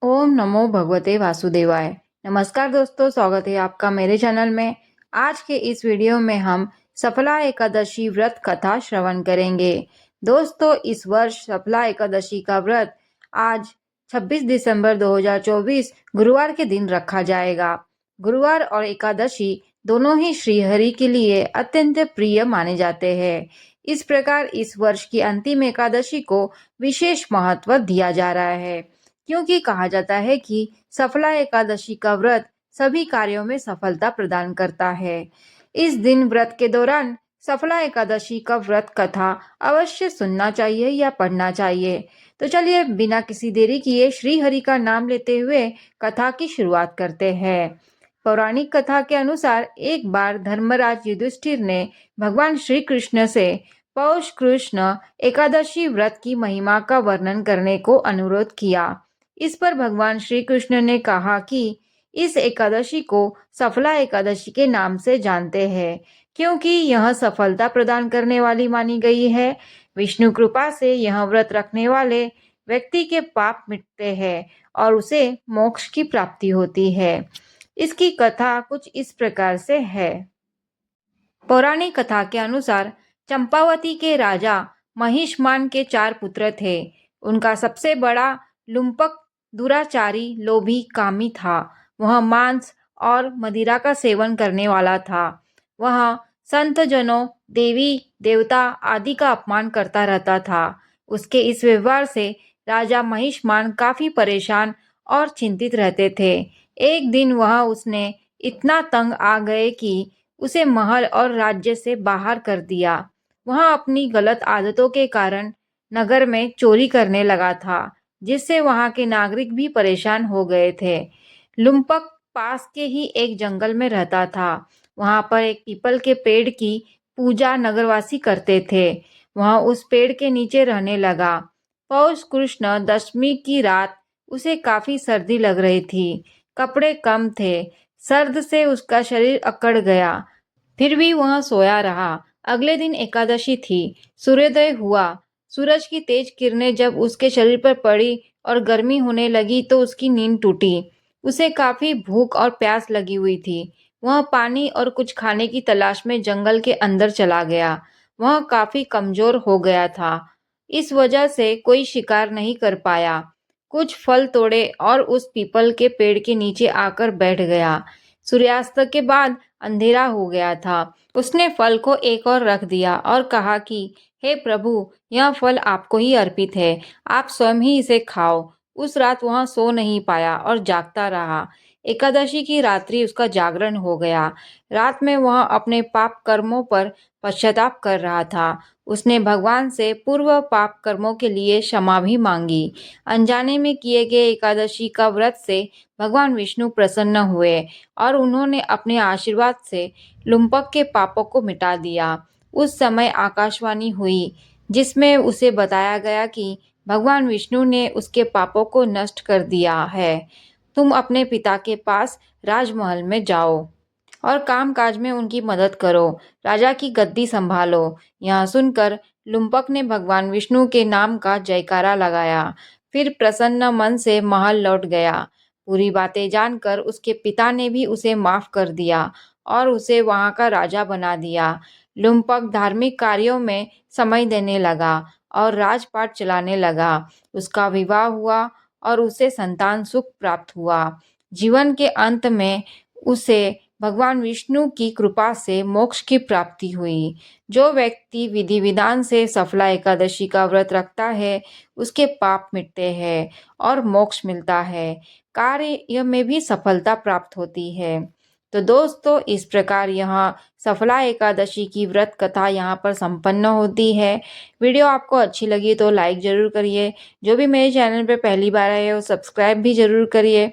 ओम नमो भगवते वासुदेवाय। नमस्कार दोस्तों, स्वागत है आपका मेरे चैनल में। आज के इस वीडियो में हम सफला एकादशी व्रत कथा श्रवण करेंगे। दोस्तों, इस वर्ष सफला एकादशी का व्रत आज 26 दिसंबर 2024 गुरुवार के दिन रखा जाएगा। गुरुवार और एकादशी दोनों ही श्रीहरि के लिए अत्यंत प्रिय माने जाते हैं। इस प्रकार इस वर्ष की अंतिम एकादशी को विशेष महत्व दिया जा रहा है, क्योंकि कहा जाता है कि सफला एकादशी का व्रत सभी कार्यों में सफलता प्रदान करता है। इस दिन व्रत के दौरान सफला एकादशी का व्रत कथा अवश्य सुनना चाहिए या पढ़ना चाहिए। तो चलिए बिना किसी देरी किए श्री हरि का नाम लेते हुए कथा की शुरुआत करते हैं। पौराणिक कथा के अनुसार एक बार धर्मराज युधिष्ठिर ने भगवान श्री कृष्ण से पौष कृष्ण एकादशी व्रत की महिमा का वर्णन करने को अनुरोध किया। इस पर भगवान श्री कृष्ण ने कहा कि इस एकादशी को सफला एकादशी के नाम से जानते हैं, क्योंकि यह सफलता प्रदान करने वाली मानी गई है। विष्णु कृपा से यह व्रत रखने वाले व्यक्ति के पाप मिटते हैं और उसे मोक्ष की प्राप्ति होती है। इसकी कथा कुछ इस प्रकार से है। पौराणिक कथा के अनुसार चंपावती के राजा महिष्मान के 4 पुत्र थे। उनका सबसे बड़ा लुम्पक, दुराचारी, लोभी, कामी था। वह मांस और मदिरा का सेवन करने वाला था। वह संत जनों, देवी देवता आदि का अपमान करता रहता था। उसके इस व्यवहार से राजा महिष्मान काफी परेशान और चिंतित रहते थे। एक दिन उसने इतना तंग आ गए कि उसे महल और राज्य से बाहर कर दिया। वह अपनी गलत आदतों के कारण नगर में चोरी करने लगा था, जिससे वहां के नागरिक भी परेशान हो गए थे। लुम्पक पास के ही एक जंगल में रहता था। वहां पर एक पीपल के पेड़ की पूजा नगरवासी करते थे। वह उस पेड़ के नीचे रहने लगा। पौष कृष्ण दशमी की रात उसे काफी सर्दी लग रही थी। कपड़े कम थे। सर्द से उसका शरीर अकड़ गया। फिर भी वह सोया रहा। अगले दिन एकादशी थी। सूर्योदय हुआ। सूरज की तेज किरणें जब उसके शरीर पर पड़ी और गर्मी होने लगी तो उसकी नींद टूटी। उसे काफी भूख और प्यास लगी हुई थी। वह पानी और कुछ खाने की तलाश में जंगल के अंदर चला गया। वह काफी कमजोर हो गया था। इस वजह से कोई शिकार नहीं कर पाया। कुछ फल तोड़े और उस पीपल के पेड़ के नीचे आकर बैठ गया। सूर्यास्त के बाद अंधेरा हो गया था। उसने फल को एक और रख दिया और कहा कि हे प्रभु, यह फल आपको ही अर्पित है। आप स्वयं ही इसे खाओ। उस रात वह सो नहीं पाया और जागता रहा। एकादशी की रात्रि उसका जागरण हो गया। रात में वह अपने पाप कर्मों पर पश्चाताप कर रहा था। उसने भगवान से पूर्व पाप कर्मों के लिए क्षमा भी मांगी। अनजाने में किए गए एकादशी का व्रत से भगवान विष्णु प्रसन्न हुए और उन्होंने अपने आशीर्वाद से लुम्पक के पापों को मिटा दिया। उस समय आकाशवाणी हुई, जिसमें उसे बताया गया कि भगवान विष्णु ने उसके पापों को नष्ट कर दिया है। तुम अपने पिता के पास राजमहल में जाओ और कामकाज में उनकी मदद करो। राजा की गद्दी संभालो। यह सुनकर लुम्पक ने भगवान विष्णु के नाम का जयकारा लगाया। फिर प्रसन्न मन से महल लौट गया। पूरी बातें जानकर उसके पिता ने भी उसे माफ कर दिया और उसे वहां का राजा बना दिया। लुम्पक धार्मिक कार्यों में समय देने लगा और राजपाट चलाने लगा। उसका विवाह हुआ और उसे संतान सुख प्राप्त हुआ। जीवन के अंत में उसे भगवान विष्णु की कृपा से मोक्ष की प्राप्ति हुई। जो व्यक्ति विधि विधान से सफला एकादशी का व्रत रखता है, उसके पाप मिटते हैं और मोक्ष मिलता है। कार्य में भी सफलता प्राप्त होती है। तो दोस्तों, इस प्रकार यहाँ सफला एकादशी की व्रत कथा यहाँ पर संपन्न होती है। वीडियो आपको अच्छी लगी तो लाइक ज़रूर करिए। जो भी मेरे चैनल पर पहली बार आए हो सब्सक्राइब भी ज़रूर करिए।